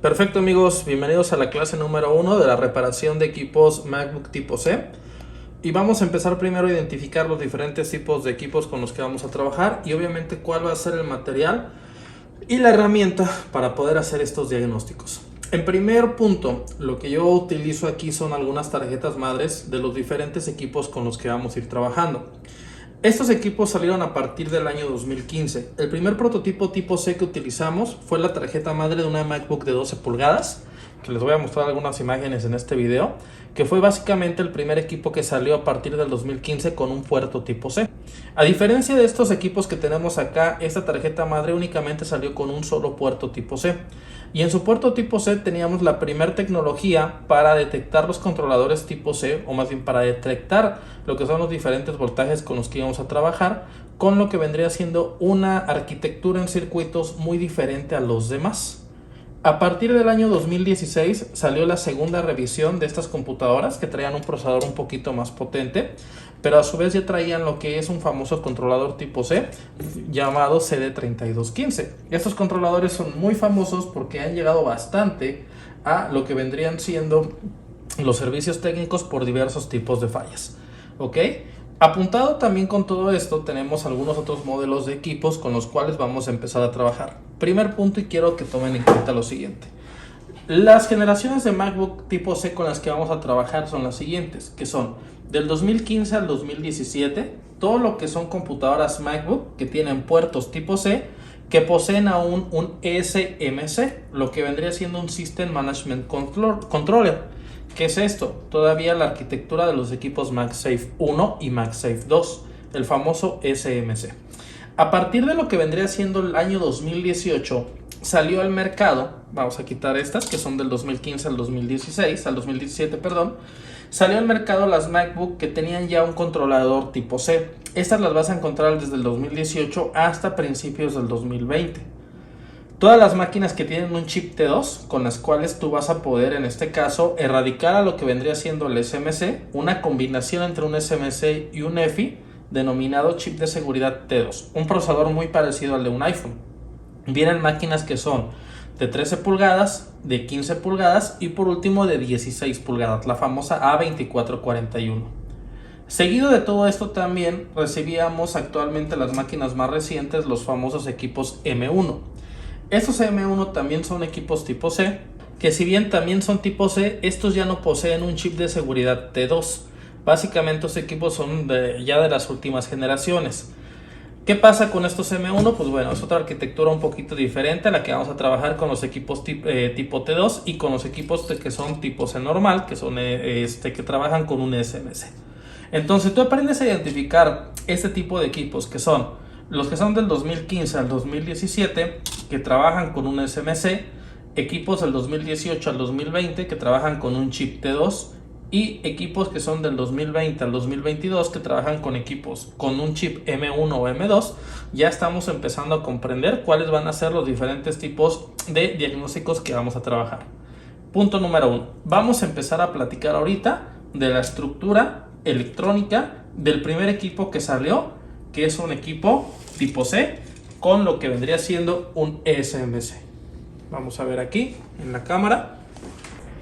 Perfecto amigos, bienvenidos a la clase número 1 de la reparación de equipos MacBook tipo C. Y vamos a empezar primero a identificar los diferentes tipos de equipos con los que vamos a trabajar y obviamente cuál va a ser el material y la herramienta para poder hacer estos diagnósticos. En primer punto, lo que yo utilizo aquí son algunas tarjetas madres de los diferentes equipos con los que vamos a ir trabajando. Estos equipos salieron a partir del año 2015. El primer prototipo tipo C que utilizamos fue la tarjeta madre de una MacBook de 12 pulgadas, que les voy a mostrar algunas imágenes en este video, que fue básicamente el primer equipo que salió a partir del 2015 con un puerto tipo C. A diferencia de estos equipos que tenemos acá, esta tarjeta madre únicamente salió con un solo puerto tipo C. Y en su puerto tipo C teníamos la primera tecnología para detectar los controladores tipo C, o más bien para detectar lo que son los diferentes voltajes con los que íbamos a trabajar, con lo que vendría siendo una arquitectura en circuitos muy diferente a los demás. A partir del año 2016 salió la segunda revisión de estas computadoras que traían un procesador un poquito más potente, pero a su vez ya traían lo que es un famoso controlador tipo C llamado CD3215. Estos controladores son muy famosos porque han llegado bastante a lo que vendrían siendo los servicios técnicos por diversos tipos de fallas. ¿Ok? Apuntado también con todo esto tenemos algunos otros modelos de equipos con los cuales vamos a empezar a trabajar. Primer punto, y quiero que tomen en cuenta lo siguiente. Las generaciones de MacBook tipo C con las que vamos a trabajar son las siguientes, que son del 2015 al 2017, todo lo que son computadoras MacBook que tienen puertos tipo C, que poseen aún un SMC, lo que vendría siendo un System Management Controller. ¿Qué es esto? Todavía la arquitectura de los equipos MagSafe 1 y MagSafe 2, el famoso SMC. A partir de lo que vendría siendo el año 2018, salió al mercado, vamos a quitar estas que son del 2015 al 2017, perdón, salió al mercado las MacBook que tenían ya un controlador tipo C. Estas las vas a encontrar desde el 2018 hasta principios del 2020. Todas las máquinas que tienen un chip T2 con las cuales tú vas a poder en este caso erradicar a lo que vendría siendo el SMC, una combinación entre un SMC y un EFI denominado chip de seguridad T2, un procesador muy parecido al de un iPhone. Vienen máquinas que son de 13 pulgadas, de 15 pulgadas y por último de 16 pulgadas, la famosa A2441. Seguido de todo esto también recibíamos actualmente las máquinas más recientes, los famosos equipos M1. Estos M1 también son equipos tipo C, que si bien también son tipo C, estos ya no poseen un chip de seguridad T2. Básicamente estos equipos son ya de las últimas generaciones. ¿Qué pasa con estos M1? Pues bueno, es otra arquitectura un poquito diferente a la que vamos a trabajar con los equipos tipo T2 y con los equipos que son tipo C normal, que son que trabajan con un SMC. Entonces tú aprendes a identificar este tipo de equipos que son los que son del 2015 al 2017 que trabajan con un SMC, equipos del 2018 al 2020 que trabajan con un chip T2 y equipos que son del 2020 al 2022 que trabajan con equipos con un chip M1 o M2. Ya estamos empezando a comprender cuáles van a ser los diferentes tipos de diagnósticos que vamos a trabajar. Punto número 1. Vamos a empezar a platicar ahorita de la estructura electrónica del primer equipo que salió, que es un equipo tipo C con lo que vendría siendo un SMC. Vamos a ver aquí en la cámara.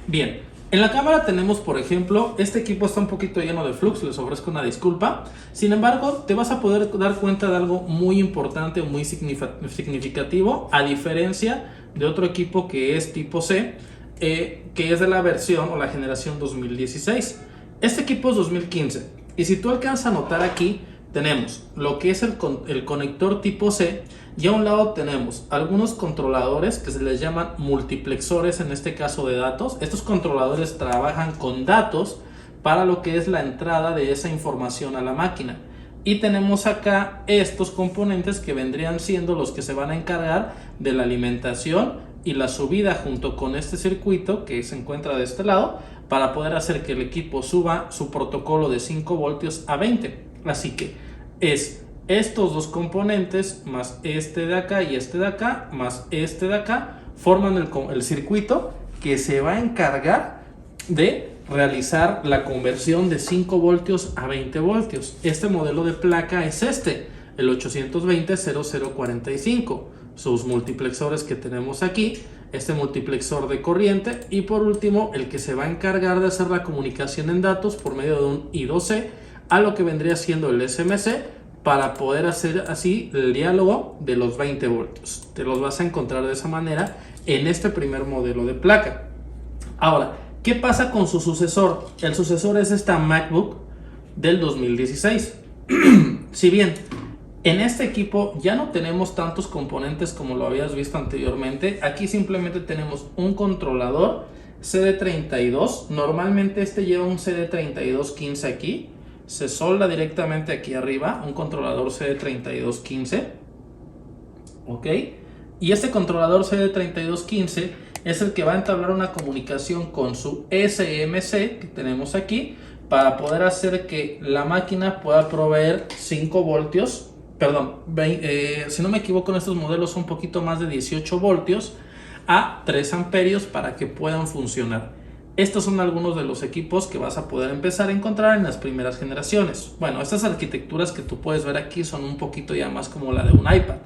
Bien, en la cámara tenemos, por ejemplo, este equipo está un poquito lleno de flux, les ofrezco una disculpa. Sin embargo, te vas a poder dar cuenta de algo muy importante, muy significativo, a diferencia de otro equipo que es tipo C, que es de la versión o la generación 2016. Este equipo es 2015 y si tú alcanzas a notar aquí, tenemos lo que es el conector tipo C y a un lado tenemos algunos controladores que se les llaman multiplexores, en este caso de datos. Estos controladores trabajan con datos para lo que es la entrada de esa información a la máquina. Y tenemos acá estos componentes que vendrían siendo los que se van a encargar de la alimentación y la subida junto con este circuito que se encuentra de este lado para poder hacer que el equipo suba su protocolo de 5 voltios a 20. Así que es estos dos componentes más este de acá y este de acá más este de acá forman el circuito que se va a encargar de realizar la conversión de 5 voltios a 20 voltios. Este modelo de placa es el 820-0045. Sus multiplexores que tenemos aquí este multiplexor de corriente, y por último el que se va a encargar de hacer la comunicación en datos por medio de un I2C a lo que vendría siendo el SMC, para poder hacer así el diálogo de los 20 voltios. Te los vas a encontrar de esa manera en este primer modelo de placa. Ahora, ¿qué pasa con su sucesor? El sucesor es esta MacBook del 2016. Si bien en este equipo ya no tenemos tantos componentes como lo habías visto anteriormente, aquí simplemente tenemos un controlador CD32. Normalmente este lleva un CD3215 aquí, se solda directamente aquí arriba, un controlador CD3215, ok, y este controlador CD3215 es el que va a entablar una comunicación con su SMC que tenemos aquí, para poder hacer que la máquina pueda proveer 5 voltios, perdón, si no me equivoco, en estos modelos son un poquito más de 18 voltios a 3 amperios para que puedan funcionar. Estos son algunos de los equipos que vas a poder empezar a encontrar en las primeras generaciones. Bueno, estas arquitecturas que tú puedes ver aquí son un poquito ya más como la de un iPad.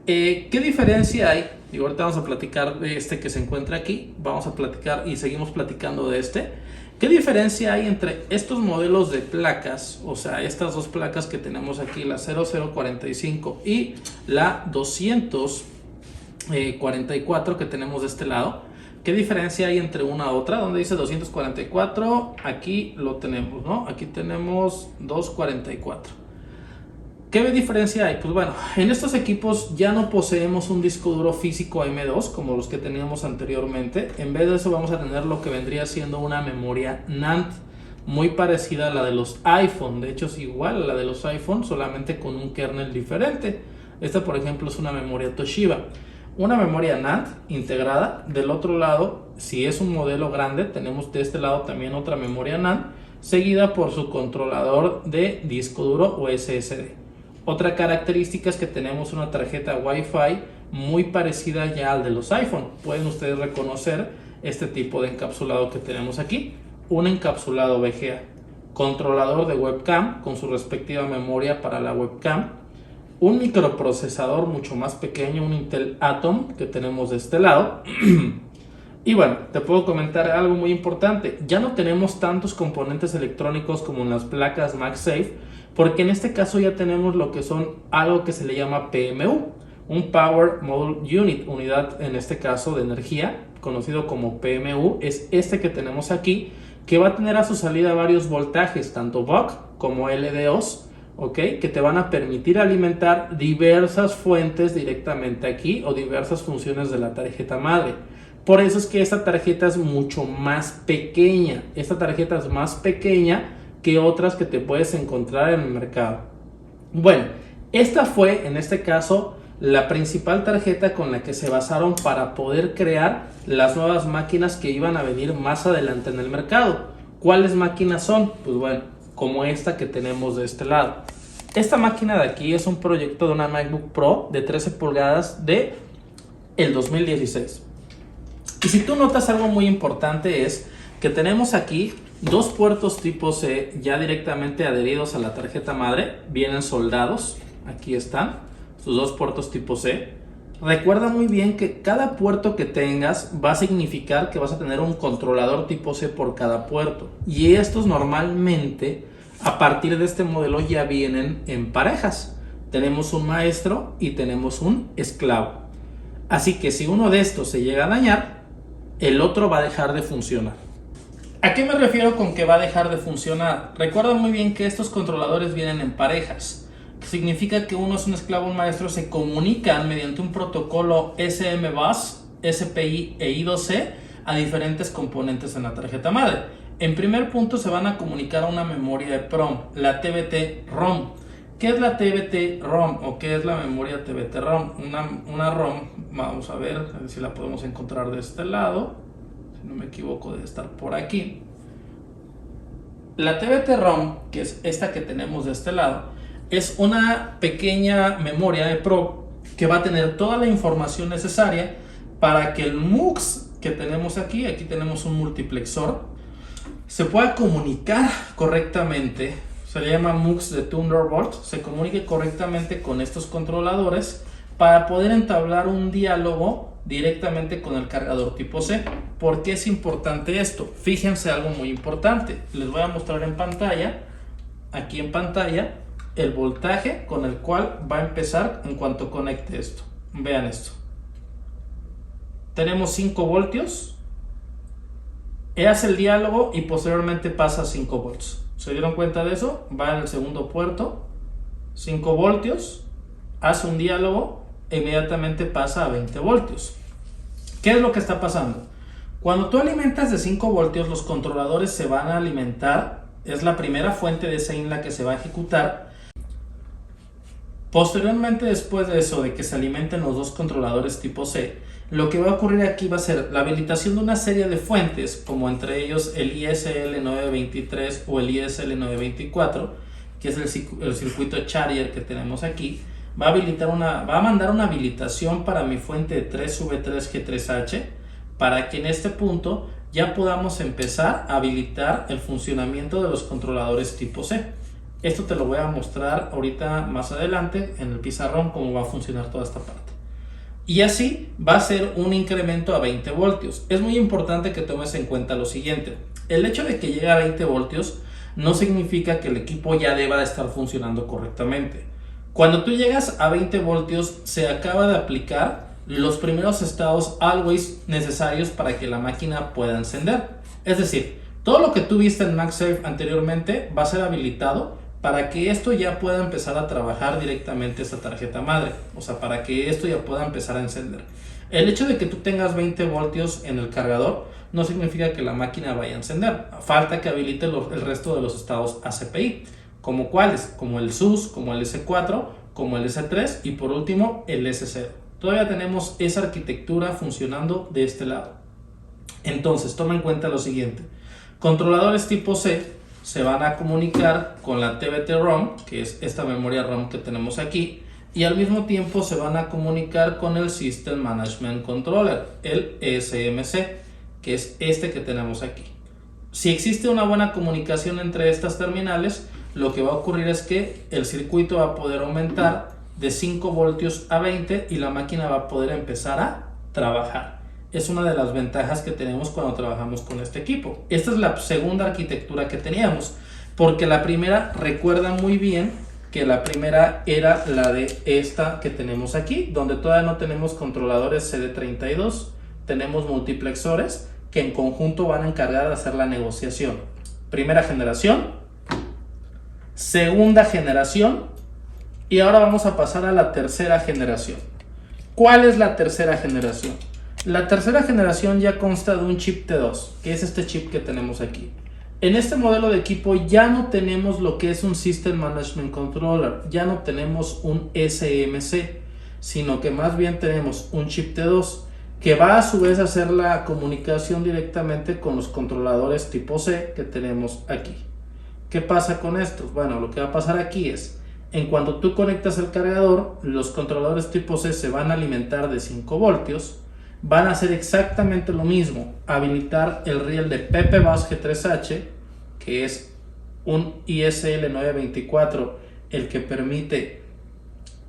¿Qué diferencia hay? Y ahorita vamos a platicar de este que se encuentra aquí. Vamos a platicar y seguimos platicando de este. ¿Qué diferencia hay entre estos modelos de placas? O sea, estas dos placas que tenemos aquí, la 0045 y la 244 que tenemos de este lado. ¿Qué diferencia hay entre una a otra? Donde dice 244, aquí lo tenemos, ¿no? Aquí tenemos 244. ¿Qué diferencia hay? Pues bueno, en estos equipos ya no poseemos un disco duro físico M2 como los que teníamos anteriormente. En vez de eso vamos a tener lo que vendría siendo una memoria NAND, muy parecida a la de los iPhone. De hecho es igual a la de los iPhone, solamente con un kernel diferente. Esta, por ejemplo, es una memoria Toshiba. Una memoria NAND integrada. Del otro lado, si es un modelo grande, tenemos de este lado también otra memoria NAND, seguida por su controlador de disco duro o SSD. Otra característica es que tenemos una tarjeta Wi-Fi muy parecida ya al de los iPhone. Pueden ustedes reconocer este tipo de encapsulado que tenemos aquí. Un encapsulado VGA. Controlador de webcam con su respectiva memoria para la webcam. Un microprocesador mucho más pequeño, un Intel Atom que tenemos de este lado. Y bueno, te puedo comentar algo muy importante. Ya no tenemos tantos componentes electrónicos como en las placas MagSafe, porque en este caso ya tenemos lo que son algo que se le llama PMU, un Power Module Unit, unidad en este caso de energía, conocido como PMU. Es este que tenemos aquí, que va a tener a su salida varios voltajes, tanto buck como LDOs, ¿okay? Que te van a permitir alimentar diversas fuentes directamente aquí o diversas funciones de la tarjeta madre. Por eso es que esta tarjeta es mucho más pequeña. Esta tarjeta es más pequeña que otras que te puedes encontrar en el mercado. Bueno, esta fue en este caso la principal tarjeta con la que se basaron para poder crear las nuevas máquinas que iban a venir más adelante en el mercado. ¿Cuáles máquinas son? Pues bueno, como esta que tenemos de este lado. Esta máquina de aquí es un proyecto de una MacBook Pro de 13 pulgadas de el 2016. Y si tú notas algo muy importante es que tenemos aquí dos puertos tipo C ya directamente adheridos a la tarjeta madre, vienen soldados, aquí están sus dos puertos tipo C. Recuerda muy bien que cada puerto que tengas va a significar que vas a tener un controlador tipo C por cada puerto, y estos normalmente a partir de este modelo ya vienen en parejas. Tenemos un maestro y tenemos un esclavo, así que si uno de estos se llega a dañar, el otro va a dejar de funcionar. ¿A qué me refiero con que va a dejar de funcionar? Recuerda muy bien que estos controladores vienen en parejas. Significa que uno es un esclavo, un maestro, se comunican mediante un protocolo SM-Bus, SPI e I2C a diferentes componentes en la tarjeta madre. En primer punto se van a comunicar a una memoria de PROM, la TBT-ROM. ¿Qué es la TBT-ROM o qué es la memoria TBT-ROM? Una ROM, vamos a ver si la podemos encontrar de este lado. Si no me equivoco, debe estar por aquí. La TBT-ROM, que es esta que tenemos de este lado, es una pequeña memoria de Pro que va a tener toda la información necesaria para que el MUX que tenemos aquí tenemos un multiplexor, se pueda comunicar correctamente. Se le llama MUX de Thunderbolt, se comunique correctamente con estos controladores para poder entablar un diálogo directamente con el cargador tipo C. ¿Por qué es importante esto? Fíjense algo muy importante. Les voy a mostrar en pantalla, aquí en pantalla, el voltaje con el cual va a empezar en cuanto conecte esto. Vean esto. Tenemos 5 voltios. Hace el diálogo y posteriormente pasa a 5 volts. ¿Se dieron cuenta de eso? Va en el segundo puerto, 5 voltios, hace un diálogo e inmediatamente pasa a 20 voltios. ¿Qué es lo que está pasando? Cuando tú alimentas de 5 voltios, los controladores se van a alimentar, es la primera fuente de esa INLA que se va a ejecutar. Posteriormente, después de eso, de que se alimenten los dos controladores tipo C, lo que va a ocurrir aquí va a ser la habilitación de una serie de fuentes, como entre ellos el ISL923 o el ISL924, que es el circuito Charrier que tenemos aquí. Va a mandar una habilitación para mi fuente de 3V3G3H, para que en este punto ya podamos empezar a habilitar el funcionamiento de los controladores tipo C. Esto te lo voy a mostrar ahorita más adelante en el pizarrón cómo va a funcionar toda esta parte. Y así va a ser un incremento a 20 voltios. Es muy importante que tomes en cuenta lo siguiente. El hecho de que llegue a 20 voltios no significa que el equipo ya deba de estar funcionando correctamente. Cuando tú llegas a 20 voltios se acaba de aplicar los primeros estados always necesarios para que la máquina pueda encender. Es decir, todo lo que tú viste en MagSafe anteriormente va a ser habilitado para que esto ya pueda empezar a trabajar directamente esta tarjeta madre, o sea, para que esto ya pueda empezar a encender. El hecho de que tú tengas 20 voltios en el cargador no significa que la máquina vaya a encender. Falta que habilite el resto de los estados ACPI, como cuáles, como el SUS, como el S4, como el S3 y por último el S0. Todavía tenemos esa arquitectura funcionando de este lado. Entonces, toma en cuenta lo siguiente. Controladores tipo C se van a comunicar con la TBT-ROM, que es esta memoria ROM que tenemos aquí, y al mismo tiempo se van a comunicar con el System Management Controller, el SMC, que es este que tenemos aquí. Si existe una buena comunicación entre estas terminales, lo que va a ocurrir es que el circuito va a poder aumentar de 5 voltios a 20 y la máquina va a poder empezar a trabajar. Es una de las ventajas que tenemos cuando trabajamos con este equipo. Esta es la segunda arquitectura que teníamos, porque la primera, recuerda muy bien que la primera era la de esta que tenemos aquí, donde todavía no tenemos controladores CD32, tenemos multiplexores que en conjunto van a encargar de hacer la negociación. Primera generación, segunda generación y ahora vamos a pasar a la tercera generación. ¿Cuál es la tercera generación? La tercera generación ya consta de un chip T2, que es este chip que tenemos aquí. En este modelo de equipo ya no tenemos lo que es un System Management Controller, ya no tenemos un SMC, sino que más bien tenemos un chip T2 que va a su vez a hacer la comunicación directamente con los controladores tipo C que tenemos aquí. ¿Qué pasa con estos? Bueno, lo que va a pasar aquí es, en cuanto tú conectas el cargador, los controladores tipo C se van a alimentar de 5 voltios, van a hacer exactamente lo mismo, habilitar el riel de PP-Bus G3H, que es un ISL924, el que permite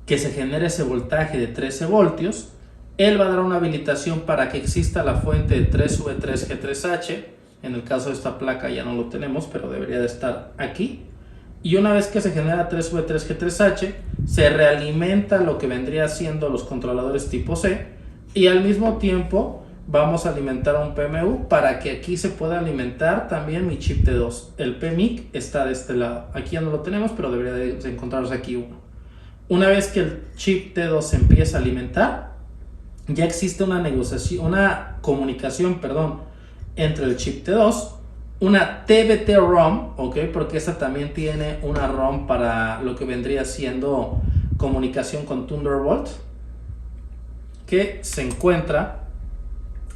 que se genere ese voltaje de 13 voltios. Él va a dar una habilitación para que exista la fuente de 3V3G3H, en el caso de esta placa ya no lo tenemos, pero debería de estar aquí. Y una vez que se genera 3V3G3H, se realimenta lo que vendría siendo los controladores tipo C, y al mismo tiempo vamos a alimentar a un PMU para que aquí se pueda alimentar también mi chip T2. El PMIC está de este lado, aquí ya no lo tenemos, pero debería de encontrarse aquí uno. Una vez que el chip T2 se empieza a alimentar, ya existe una comunicación entre el chip T2, una TBT-ROM, porque esta también tiene una ROM para lo que vendría siendo comunicación con Thunderbolt, que se encuentra,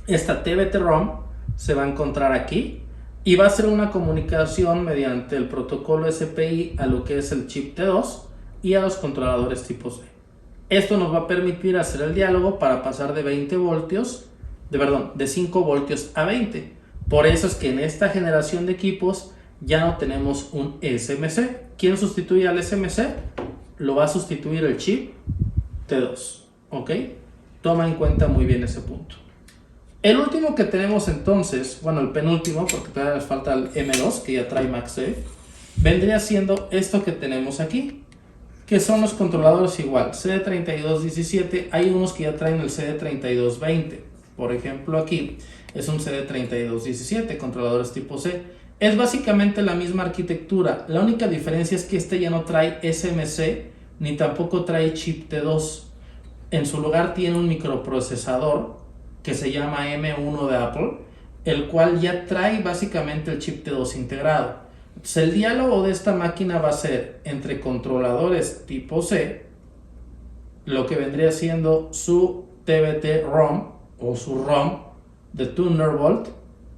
esta TBT-ROM se va a encontrar aquí y va a ser una comunicación mediante el protocolo SPI a lo que es el chip T2 y a los controladores tipo C. Esto nos va a permitir hacer el diálogo para pasar de 5 voltios a 20. Por eso es que en esta generación de equipos ya no tenemos un SMC. ¿Quién sustituye al SMC? Lo va a sustituir el chip T2. ¿ok? Toma en cuenta muy bien ese punto. El último que tenemos entonces, bueno, el penúltimo, porque todavía nos falta el M2, que ya trae MagSafe, vendría siendo esto que tenemos aquí, que son los controladores igual, CD3217, hay unos que ya traen el CD3220, por ejemplo aquí es un CD3217, controladores tipo C, es básicamente la misma arquitectura, la única diferencia es que este ya no trae SMC, ni tampoco trae chip T2, en su lugar tiene un microprocesador que se llama M1 de Apple, el cual ya trae básicamente el chip T2 integrado. Entonces el diálogo de esta máquina va a ser entre controladores tipo C, lo que vendría siendo su TBT-ROM o su ROM de Thunderbolt,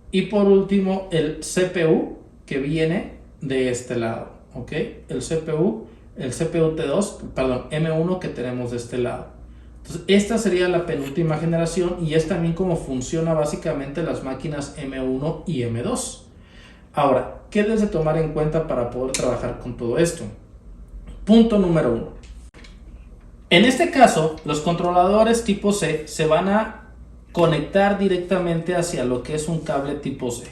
y por último el CPU que viene de este lado, ¿ok? El CPU T2, perdón, M1 que tenemos de este lado. Entonces esta sería la penúltima generación y es también como funciona básicamente las máquinas M1 y M2. Ahora, ¿qué debes de tomar en cuenta para poder trabajar con todo esto? Punto número 1. En este caso, los controladores tipo C se van a conectar directamente hacia lo que es un cable tipo C.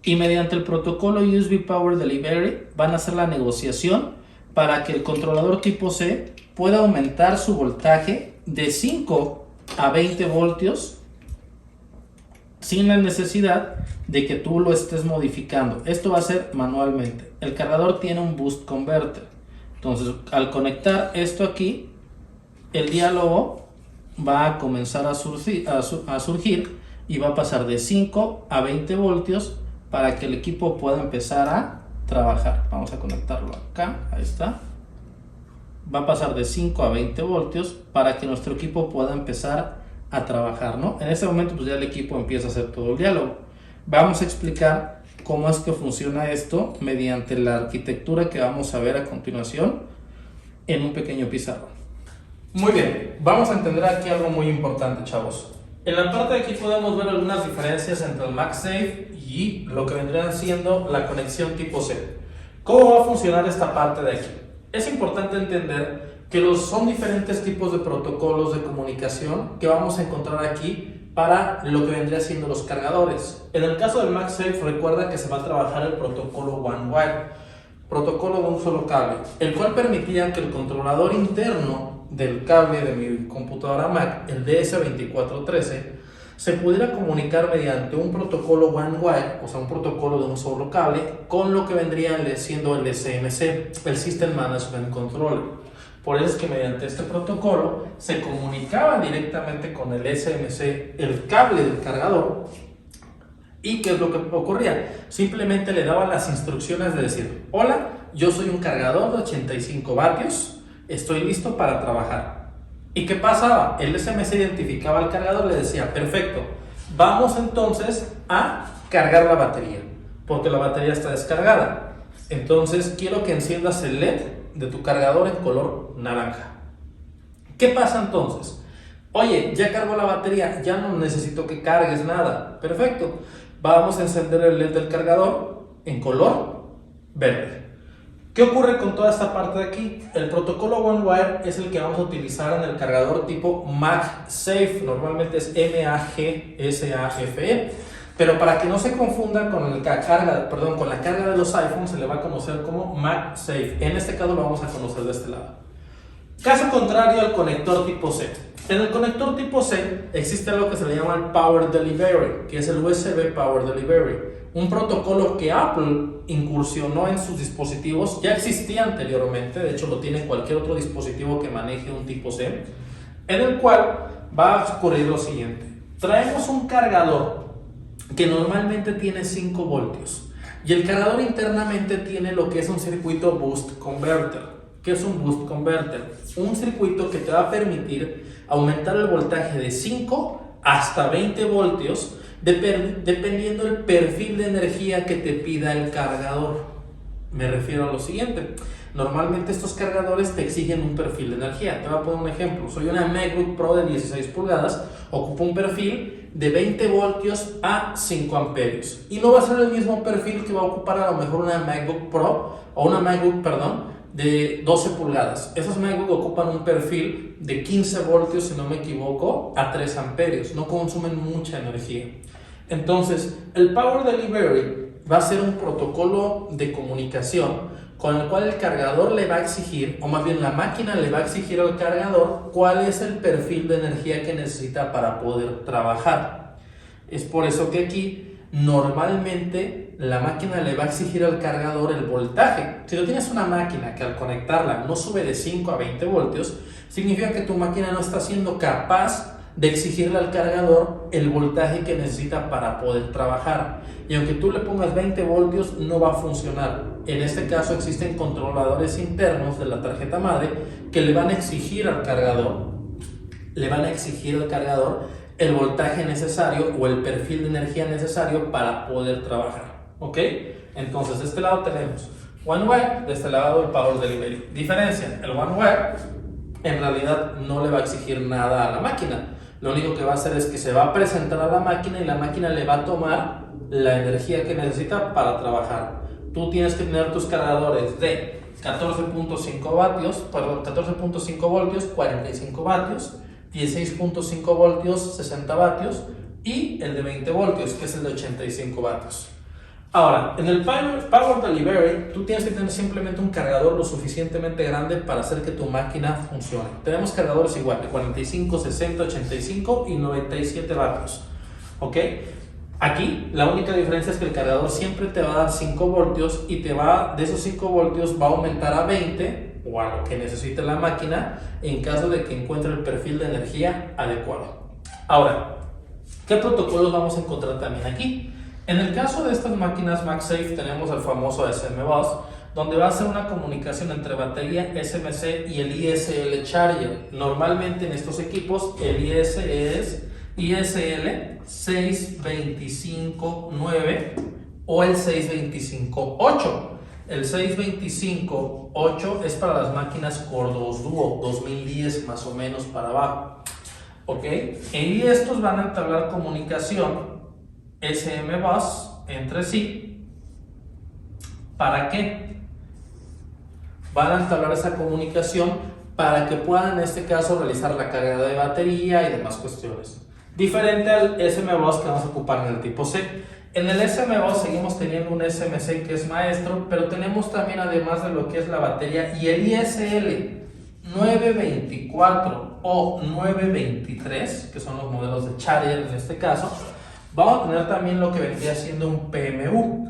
Y mediante el protocolo USB Power Delivery van a hacer la negociación para que el controlador tipo C pueda aumentar su voltaje de 5 a 20 voltios sin la necesidad de que tú lo estés modificando. Esto va a ser manualmente. El cargador tiene un boost converter. Entonces, al conectar esto aquí, el diálogo va a comenzar a surgir y va a pasar de 5 a 20 voltios para que el equipo pueda empezar a trabajar. Vamos a conectarlo acá, ahí está. Va a pasar de 5 a 20 voltios para que nuestro equipo pueda empezar a trabajar, ¿no? En este momento pues ya el equipo empieza a hacer todo el diálogo. Vamos a explicar cómo es que funciona esto mediante la arquitectura que vamos a ver a continuación en un pequeño pizarrón. Muy bien, vamos a entender aquí algo muy importante, chavos. En la parte de aquí podemos ver algunas diferencias entre el MagSafe y lo que vendría siendo la conexión tipo C. ¿Cómo va a funcionar esta parte de aquí? Es importante entender que son diferentes tipos de protocolos de comunicación que vamos a encontrar aquí para lo que vendría siendo los cargadores. En el caso del MagSafe, recuerda que se va a trabajar el protocolo One Wire, protocolo de un solo cable, el cual permitía que el controlador interno del cable de mi computadora Mac, el DS2413, se pudiera comunicar mediante un protocolo One Wire, o sea, un protocolo de un solo cable, con lo que vendría siendo el SMC, el System Management Controller. Por eso es que mediante este protocolo se comunicaba directamente con el SMC, el cable del cargador. ¿Y qué es lo que ocurría? Simplemente le daban las instrucciones de decir: hola, yo soy un cargador de 85 vatios, estoy listo para trabajar. ¿Y qué pasaba? El SMC identificaba al cargador y le decía: perfecto, vamos entonces a cargar la batería, porque la batería está descargada. Entonces quiero que enciendas el LED de tu cargador en color naranja. ¿Qué pasa entonces? Oye, ya cargó la batería, ya no necesito que cargues nada. Perfecto, vamos a encender el LED del cargador en color verde. ¿Qué ocurre con toda esta parte de aquí? El protocolo One Wire es el que vamos a utilizar en el cargador tipo MagSafe, normalmente es MAGSAFE, pero para que no se confundan con la carga de los iPhones, se le va a conocer como MagSafe. En este caso lo vamos a conocer de este lado. Caso contrario al conector tipo C. En el conector tipo C existe algo que se le llama el Power Delivery, que es el USB Power Delivery, un protocolo que Apple incursionó en sus dispositivos. Ya existía anteriormente, de hecho lo tiene cualquier otro dispositivo que maneje un tipo C, en el cual va a ocurrir lo siguiente: traemos un cargador que normalmente tiene 5 voltios y el cargador internamente tiene lo que es un circuito Boost Converter. ¿Qué es un Boost Converter? Un circuito que te va a permitir aumentar el voltaje de 5 hasta 20 voltios dependiendo del perfil de energía que te pida el cargador. Me refiero a lo siguiente: normalmente estos cargadores te exigen un perfil de energía. Te voy a poner un ejemplo. Soy una MacBook Pro de 16 pulgadas, ocupa un perfil de 20 voltios a 5 amperios. Y no va a ser el mismo perfil que va a ocupar a lo mejor una MacBook Pro o una MacBook, de 12 pulgadas. Esas MacBook ocupan un perfil de 15 voltios, si no me equivoco, a 3 amperios. No consumen mucha energía. Entonces, el Power Delivery va a ser un protocolo de comunicación con el cual el cargador le va a exigir, o más bien la máquina le va a exigir al cargador cuál es el perfil de energía que necesita para poder trabajar. Es por eso que aquí normalmente la máquina le va a exigir al cargador el voltaje. Si tú tienes una máquina que al conectarla no sube de 5 a 20 voltios, significa que tu máquina no está siendo capaz de exigirle al cargador el voltaje que necesita para poder trabajar. Y aunque tú le pongas 20 voltios, no va a funcionar. En este caso existen controladores internos de la tarjeta madre que le van a exigir al cargador, el voltaje necesario o el perfil de energía necesario para poder trabajar. ¿Ok? Entonces, de este lado tenemos OneWare, de este lado el Power Delivery. Diferencia, el OneWare en realidad no le va a exigir nada a la máquina. Lo único que va a hacer es que se va a presentar a la máquina y la máquina le va a tomar la energía que necesita para trabajar. Tú tienes que tener tus cargadores de 14.5 vatios, 14.5 voltios, 45 vatios, 16.5 voltios, 60 vatios y el de 20 voltios, que es el de 85 vatios. Ahora, en el Power Delivery, tú tienes que tener simplemente un cargador lo suficientemente grande para hacer que tu máquina funcione. Tenemos cargadores igual, de 45, 60, 85 y 97 vatios. ¿Ok? Aquí, la única diferencia es que el cargador siempre te va a dar 5 voltios y de esos 5 voltios va a aumentar a 20 o a lo que necesite la máquina en caso de que encuentre el perfil de energía adecuado. Ahora, ¿qué protocolos vamos a encontrar también aquí? En el caso de estas máquinas MagSafe tenemos el famoso SM-Bus, donde va a ser una comunicación entre batería SMC y el ISL Charger. Normalmente en estos equipos el ISL es ISL 625.9 o el 625.8. El 625.8 es para las máquinas Core 2 Duo 2010 más o menos para abajo. ¿Ok? Y estos van a entablar comunicación SM-Bus entre sí. ¿Para qué? Van a entablar esa comunicación para que puedan en este caso realizar la carga de batería y demás cuestiones. Diferente al SM-Bus que vamos a ocupar en el tipo C. En el SM-Bus seguimos teniendo un SMC que es maestro, pero tenemos también, además de lo que es la batería y el ISL 924 o 923, que son los modelos de Charger en este caso, vamos a tener también lo que vendría siendo un PMU,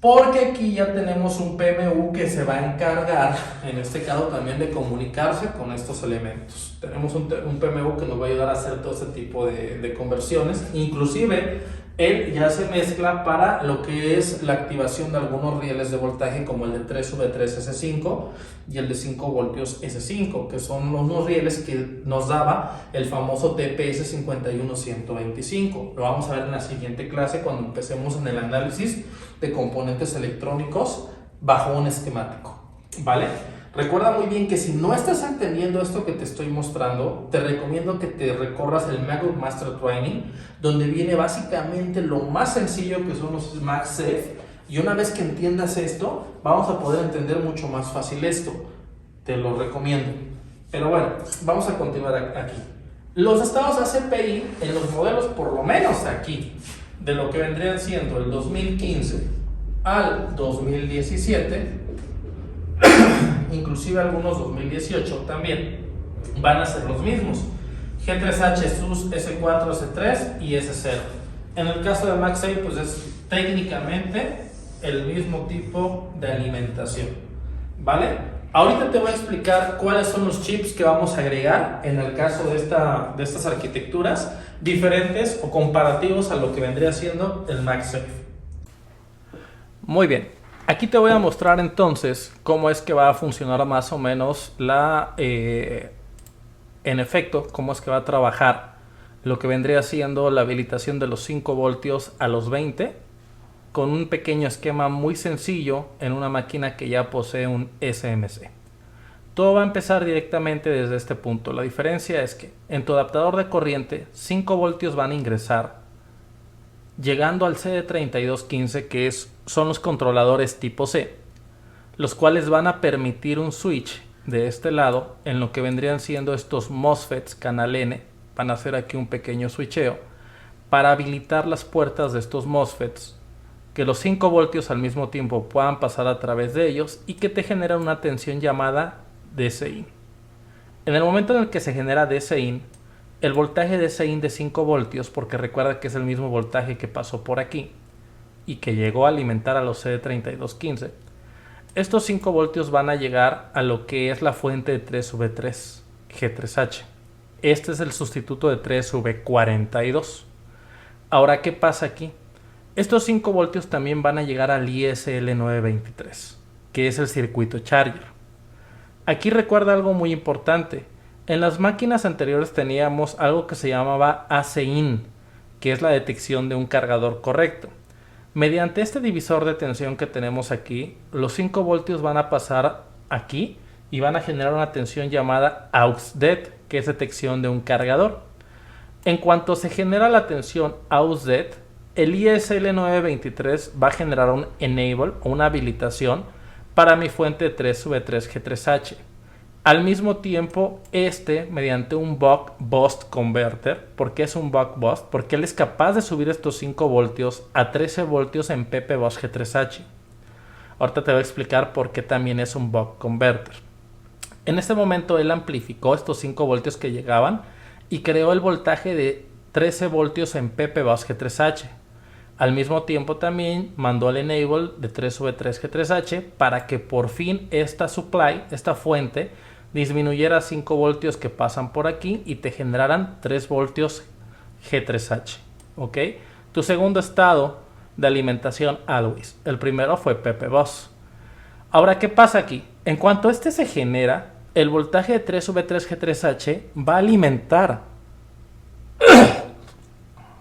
porque aquí ya tenemos un PMU que se va a encargar, en este caso también, de comunicarse con estos elementos. Tenemos un PMU que nos va a ayudar a hacer todo ese tipo de conversiones, inclusive él ya se mezcla para lo que es la activación de algunos rieles de voltaje como el de 3V3S5 y el de 5 voltios S5, que son unos rieles que nos daba el famoso TPS 51125. Lo vamos a ver en la siguiente clase cuando empecemos en el análisis de componentes electrónicos bajo un esquemático, ¿vale? Recuerda muy bien que si no estás entendiendo esto que te estoy mostrando, te recomiendo que te recorras el MacBook Master Training, donde viene básicamente lo más sencillo que son los MagSafe, y una vez que entiendas esto, vamos a poder entender mucho más fácil esto. Te lo recomiendo. Pero bueno, vamos a continuar aquí. Los estados ACPI en los modelos, por lo menos aquí, de lo que vendrían siendo el 2015 al 2017, inclusive algunos 2018 también, van a ser los mismos: G3H, SUS, S4, S3 y S0. En el caso de MagSafe, pues es técnicamente el mismo tipo de alimentación, ¿vale? Ahorita te voy a explicar cuáles son los chips que vamos a agregar en el caso de estas arquitecturas diferentes o comparativos a lo que vendría siendo el MagSafe. Muy bien. Aquí te voy a mostrar entonces cómo es que va a funcionar más o menos en efecto, cómo es que va a trabajar lo que vendría siendo la habilitación de los 5 voltios a los 20 con un pequeño esquema muy sencillo en una máquina que ya posee un SMC. Todo va a empezar directamente desde este punto. La diferencia es que en tu adaptador de corriente 5 voltios van a ingresar llegando al CD3215, que son los controladores tipo C. los cuales van a permitir un switch de este lado en lo que vendrían siendo estos MOSFETs canal N. Van a hacer aquí un pequeño switcheo para habilitar las puertas de estos MOSFETs, que los 5 voltios al mismo tiempo puedan pasar a través de ellos y que te generan una tensión llamada DC-in. En el momento en el que se genera DC-in, el voltaje DC-in de 5 voltios, porque recuerda que es el mismo voltaje que pasó por aquí y que llegó a alimentar a los CD3215, estos 5 voltios van a llegar a lo que es la fuente de 3V3 G3H. Este es el sustituto de 3V42. Ahora, ¿qué pasa aquí? Estos 5 voltios también van a llegar al ISL923, que es el circuito charger. Aquí recuerda algo muy importante. En las máquinas anteriores teníamos algo que se llamaba AC-in, que es la detección de un cargador correcto. Mediante este divisor de tensión que tenemos aquí, los 5 voltios van a pasar aquí y van a generar una tensión llamada AUX-DET, que es detección de un cargador. En cuanto se genera la tensión AUX-DET, el ISL923 va a generar un enable o una habilitación para mi fuente de 3V3G3H. Al mismo tiempo, mediante un buck boost converter. ¿Por qué es un buck boost? Porque él es capaz de subir estos 5 voltios a 13 voltios en PP Boost G3H. Ahorita te voy a explicar por qué también es un buck converter. En este momento él amplificó estos 5 voltios que llegaban y creó el voltaje de 13 voltios en PP Boost G3H. Al mismo tiempo también mandó el enable de 3V3G3H para que por fin esta supply, esta fuente, disminuyera 5 voltios que pasan por aquí y te generaran 3 voltios G3H. ¿Ok? Tu segundo estado de alimentación always. El primero fue PP Bus. Ahora, ¿qué pasa aquí? En cuanto este se genera, el voltaje de 3V3G3H va a alimentar.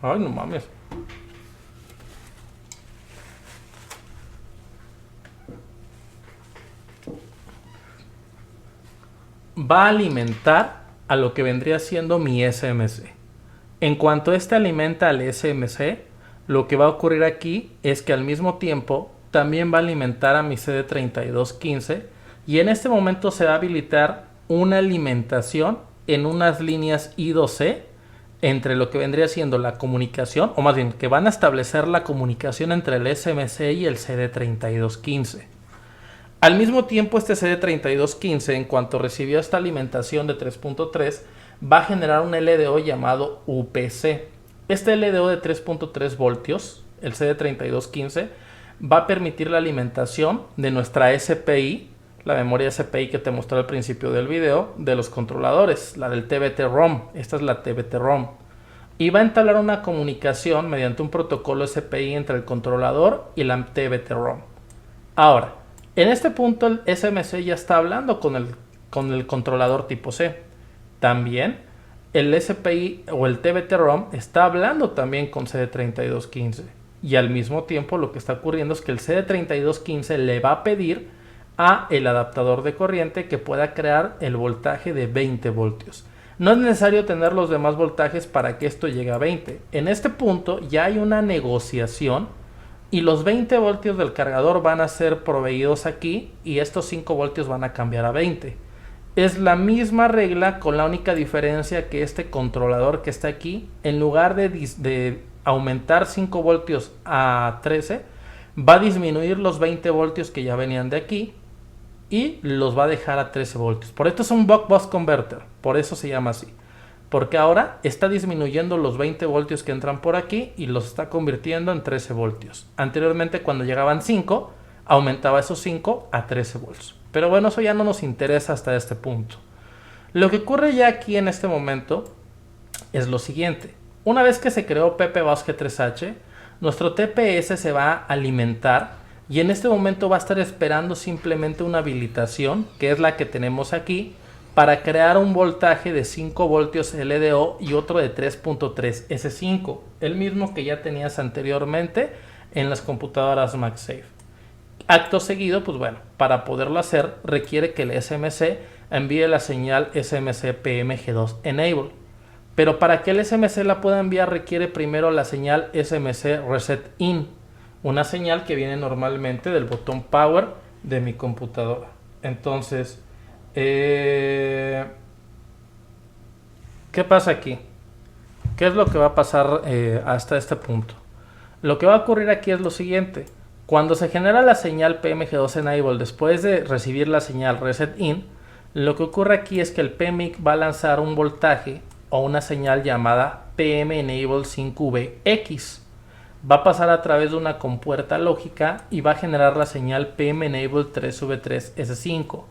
Ay, no mames. Va a alimentar a lo que vendría siendo mi SMC. En cuanto este alimenta al SMC, lo que va a ocurrir aquí es que al mismo tiempo también va a alimentar a mi CD3215 y en este momento se va a habilitar una alimentación en unas líneas I2C entre lo que vendría siendo la comunicación, o más bien que van a establecer la comunicación entre el SMC y el CD3215. Al mismo tiempo, este CD3215, en cuanto recibió esta alimentación de 3.3, va a generar un LDO llamado UPC. Este LDO de 3.3 voltios, el CD3215, va a permitir la alimentación de nuestra SPI, la memoria SPI que te mostré al principio del video, de los controladores, la del TBT-ROM. Esta es la TBT-ROM. Y va a entablar una comunicación mediante un protocolo SPI entre el controlador y la TBT-ROM. Ahora, en este punto el SMC ya está hablando con el controlador tipo C. También el SPI o el TBT-ROM está hablando también con CD3215. Y al mismo tiempo lo que está ocurriendo es que el CD3215 le va a pedir a el adaptador de corriente que pueda crear el voltaje de 20 voltios. No es necesario tener los demás voltajes para que esto llegue a 20. En este punto ya hay una negociación y los 20 voltios del cargador van a ser proveídos aquí y estos 5 voltios van a cambiar a 20. Es la misma regla con la única diferencia que este controlador que está aquí, en lugar de aumentar 5 voltios a 13, va a disminuir los 20 voltios que ya venían de aquí y los va a dejar a 13 voltios. Por esto es un buck boost converter, por eso se llama así. Porque ahora está disminuyendo los 20 voltios que entran por aquí y los está convirtiendo en 13 voltios. Anteriormente, cuando llegaban 5, aumentaba esos 5 a 13 voltios. Pero bueno, eso ya no nos interesa hasta este punto. Lo que ocurre ya aquí en este momento es lo siguiente. Una vez que se creó PP Bus G3H, nuestro TPS se va a alimentar y en este momento va a estar esperando simplemente una habilitación, que es la que tenemos aquí, para crear un voltaje de 5 voltios LDO y otro de 3.3 S5, el mismo que ya tenías anteriormente en las computadoras MagSafe. Acto seguido, pues bueno, para poderlo hacer requiere que el SMC envíe la señal SMC PMG2 Enable. Pero para que el SMC la pueda enviar requiere primero la señal SMC Reset In, una señal que viene normalmente del botón Power de mi computadora. Entonces, ¿qué pasa aquí? ¿Qué es lo que va a pasar hasta este punto? Lo que va a ocurrir aquí es lo siguiente. Cuando se genera la señal PMG2 Enable después de recibir la señal Reset In, lo que ocurre aquí es que el PMIC va a lanzar un voltaje o una señal llamada PM Enable 5VX. Va a pasar a través de una compuerta lógica y va a generar la señal PM Enable 3V3S5.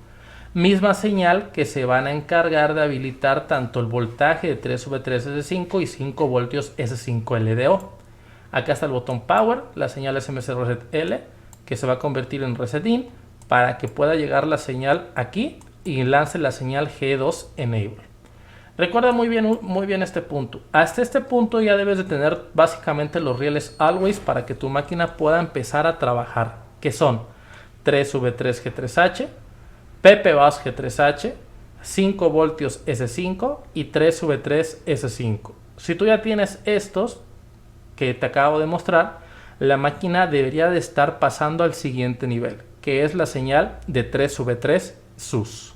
Misma señal que se van a encargar de habilitar tanto el voltaje de 3V3S5 y 5 voltios S5 LDO. Acá está el botón Power, la señal SMC Reset L, que se va a convertir en Reset In para que pueda llegar la señal aquí y lance la señal G2 Enable. Recuerda muy bien este punto. Hasta este punto ya debes de tener básicamente los rieles always para que tu máquina pueda empezar a trabajar, que son 3V3G3H, PPBus G3H, 5 voltios S5 y 3V3S5. Si tú ya tienes estos que te acabo de mostrar, la máquina debería de estar pasando al siguiente nivel, que es la señal de 3V3 SUS.